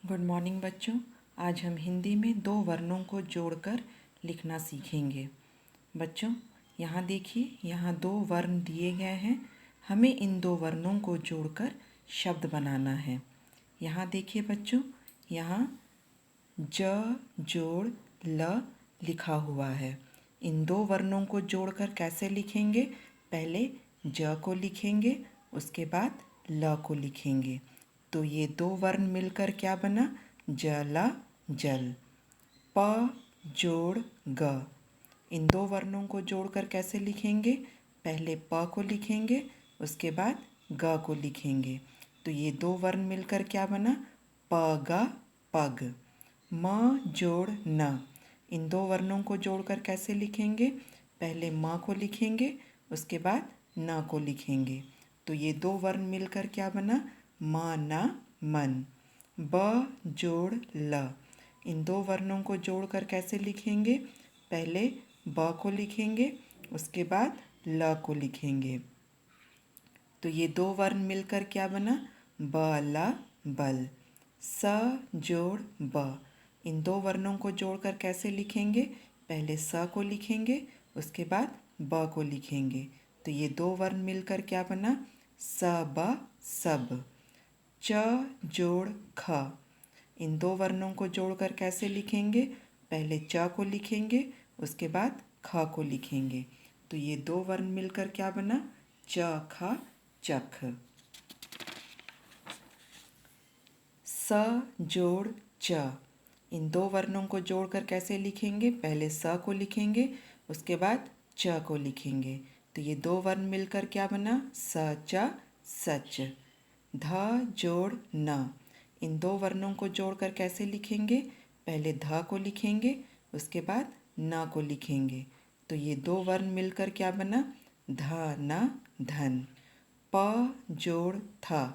Good morning बच्चों। आज हम हिंदी में दो वर्णों को जोड़कर लिखना सीखेंगे। बच्चों यहाँ देखिए, यहाँ दो वर्ण दिए गए हैं। हमें इन दो वर्णों को जोड़कर शब्द बनाना है। यहाँ देखिए बच्चों, यहाँ ज जोड़ ल लिखा हुआ है। इन दो वर्णों को जोड़कर कैसे लिखेंगे? पहले ज को लिखेंगे, उसके बाद ल को लिखेंगे। तो ये दो वर्ण मिलकर क्या बना? जला जल। प जोड़ ग। इन दो वर्णों को जोड़कर कैसे लिखेंगे? पहले प को लिखेंगे, उसके बाद ग को लिखेंगे। तो ये दो वर्ण मिलकर क्या बना? पगा पग। म जोड़ न। इन दो वर्णों को जोड़कर कैसे लिखेंगे? पहले म को लिखेंगे, उसके बाद न को लिखेंगे। तो ये दो वर्ण मिलकर क्या बना? माना मन। ब जोड़ ल। इन दो वर्णों को जोड़कर कैसे लिखेंगे? पहले ब को लिखेंगे, उसके बाद ल को लिखेंगे। तो ये दो वर्ण मिलकर क्या बना? बला बल। स जोड़ ब। इन दो वर्णों को जोड़कर कैसे लिखेंगे? पहले स को लिखेंगे, उसके बाद ब को लिखेंगे। तो ये दो वर्ण मिलकर क्या बना? सब सब। च जोड़ ख। इन दो वर्णों को जोड़कर कैसे लिखेंगे? पहले च को लिखेंगे, उसके बाद ख को लिखेंगे। तो ये दो वर्ण मिलकर क्या बना? च ख चख। स जोड़ च। इन दो वर्णों को जोड़कर कैसे लिखेंगे? पहले स को लिखेंगे, उसके बाद च को लिखेंगे। तो ये दो वर्ण मिलकर क्या बना? स च सच। ध जोड़ न। इन दो वर्णों को जोड़कर कैसे लिखेंगे? पहले ध को लिखेंगे, उसके बाद न को लिखेंगे। तो ये दो वर्ण मिलकर क्या बना? ध न धन। प जोड़ थ।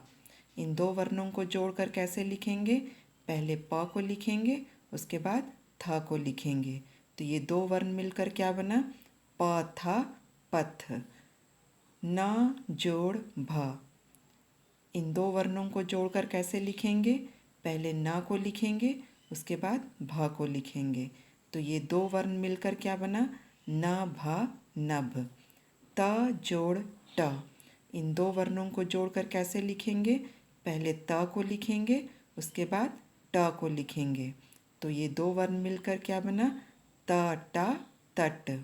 इन दो वर्णों को जोड़कर कैसे लिखेंगे? पहले प को लिखेंगे, उसके बाद थ को लिखेंगे। तो ये दो वर्ण मिलकर क्या बना? प थ पथ। न जोड़ भ। इन दो वर्णों को जोड़कर कैसे लिखेंगे? पहले न को लिखेंगे, उसके बाद भ को लिखेंगे। तो ये दो वर्ण मिलकर क्या बना? न भ नभ। त जोड़ ट। इन दो वर्णों को जोड़कर कैसे लिखेंगे? पहले त को लिखेंगे, उसके बाद ट को लिखेंगे। तो ये दो वर्ण मिलकर क्या बना? त ट तट।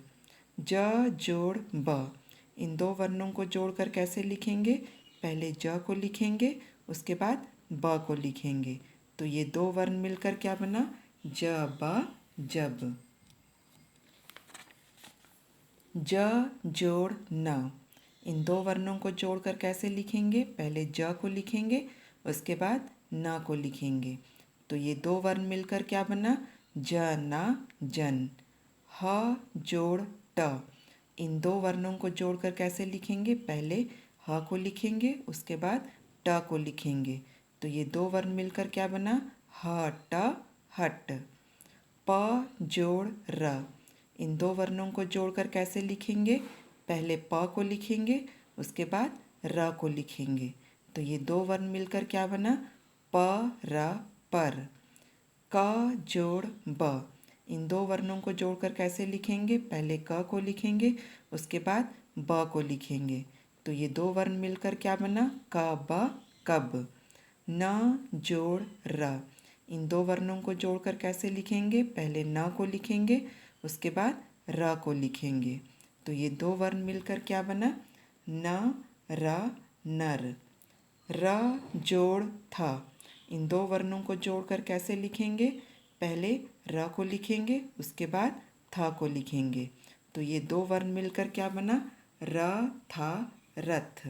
ज जोड़ ब। इन दो वर्णों को जोड़कर कैसे लिखेंगे? पहले ज को लिखेंगे, उसके बाद ब को लिखेंगे। तो ये दो वर्ण मिलकर क्या बना? ज ब जब। ज जोड़ न। इन दो वर्णों को जोड़कर कैसे लिखेंगे? पहले ज को लिखेंगे, उसके बाद न को लिखेंगे। तो ये दो वर्ण मिलकर क्या बना? ज न जन। ह जोड़ ट। इन दो वर्णों को जोड़कर कैसे लिखेंगे? पहले ह को लिखेंगे, उसके बाद ट को लिखेंगे। तो ये दो वर्ण मिलकर क्या बना? ह ट हट। प जोड़ र। इन दो वर्णों को जोड़कर कैसे लिखेंगे? पहले प को लिखेंगे, उसके बाद र को लिखेंगे। तो ये दो वर्ण मिलकर क्या बना? प र पर। क जोड़ ब। इन दो वर्णों को जोड़कर कैसे लिखेंगे? पहले क को लिखेंगे, उसके बाद ब को लिखेंगे। तो ये दो वर्ण मिलकर क्या बना? क ब कब। न जोड़ र। इन दो वर्णों को जोड़कर कैसे लिखेंगे? पहले न को लिखेंगे, उसके बाद र को लिखेंगे। तो ये दो वर्ण मिलकर क्या बना? न र नर। र जोड़ थ। इन दो वर्णों को जोड़कर कैसे लिखेंगे? पहले र को लिखेंगे, उसके बाद थ को लिखेंगे। तो ये दो वर्ण मिलकर क्या बना? र थ रथ।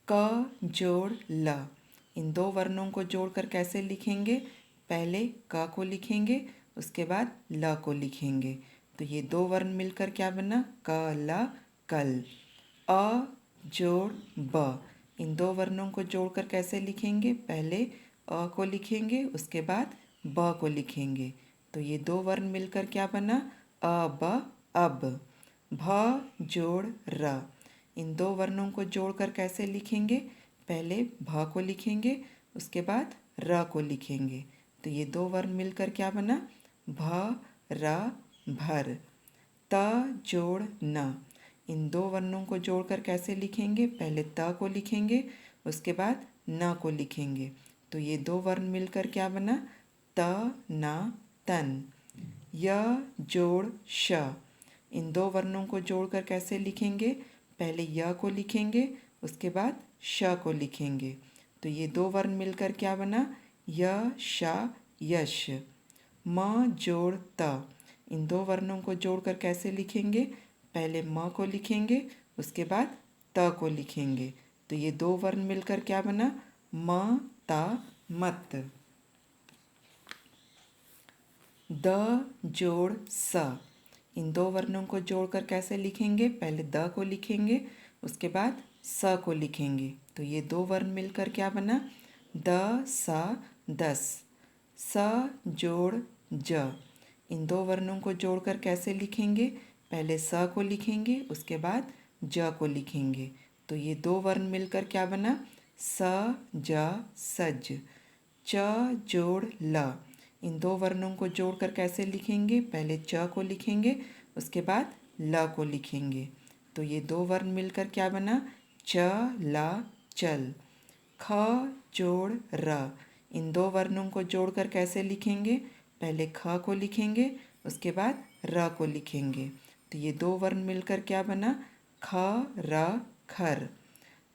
क जोड़ ल। इन दो वर्णों को जोड़कर कैसे लिखेंगे? पहले क को लिखेंगे, उसके बाद ल को लिखेंगे। तो ये दो वर्ण मिलकर क्या बना? क ल कल। अ जोड़ ब। इन दो वर्णों को जोड़कर कैसे लिखेंगे? पहले अ को लिखेंगे, उसके बाद ब को लिखेंगे। तो ये दो वर्ण मिलकर क्या बना? अ ब अब। भ जोड़ र। इन दो वर्णों को जोड़कर कैसे लिखेंगे? पहले भ को लिखेंगे, उसके बाद र को लिखेंगे। तो ये दो वर्ण मिलकर क्या बना? भ र भर। त जोड़ न, इन दो वर्णों को जोड़कर कैसे लिखेंगे? पहले त को लिखेंगे, उसके बाद न को लिखेंगे। तो ये दो वर्ण मिलकर क्या बना? त न तन। य जोड़ श, इन दो वर्णों को जोड़कर कैसे लिखेंगे? पहले य को लिखेंगे, उसके बाद श को लिखेंगे। तो ये दो वर्ण मिलकर क्या बना? य श यश। म जोड़ त, इन दो वर्णों को जोड़कर कैसे लिखेंगे? पहले म को लिखेंगे, उसके बाद त को लिखेंगे। तो ये दो वर्ण मिलकर क्या बना? म त मत। द जोड़ स, इन दो वर्णों को जोड़कर कैसे लिखेंगे? पहले द को लिखेंगे, उसके बाद स को लिखेंगे। तो ये दो वर्ण मिलकर क्या बना? द स दस। स जोड़ ज, इन दो वर्णों को जोड़कर कैसे लिखेंगे? पहले स को लिखेंगे, उसके बाद ज को लिखेंगे। तो ये दो वर्ण मिलकर क्या बना? स ज सज। च जोड़ ल, इन दो वर्णों को जोड़कर कैसे लिखेंगे? पहले च को लिखेंगे, उसके बाद ल को लिखेंगे। तो ये दो वर्ण मिलकर क्या बना? च ल चल। ख जोड़ र, इन दो वर्णों को जोड़कर कैसे लिखेंगे? पहले ख को लिखेंगे, उसके बाद र को लिखेंगे। तो ये दो वर्ण मिलकर क्या बना? ख र खर।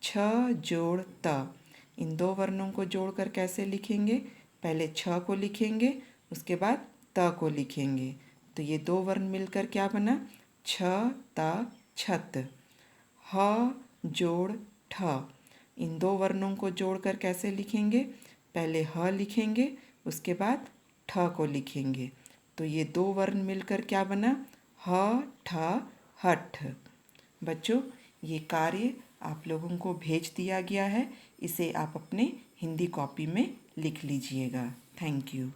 छ जोड़ त, इन दो वर्णों को जोड़कर कैसे लिखेंगे? पहले छ को लिखेंगे, उसके बाद त को लिखेंगे। तो ये दो वर्ण मिलकर क्या बना? छ त छत। ह जोड़ ठ, इन दो वर्णों को जोड़कर कैसे लिखेंगे? पहले ह लिखेंगे, उसके बाद ठ को लिखेंगे। तो ये दो वर्ण मिलकर क्या बना? ह ठ हठ। बच्चों, ये कार्य आप लोगों को भेज दिया गया है, इसे आप अपने हिंदी कॉपी में लिख लीजिएगा। Thank you.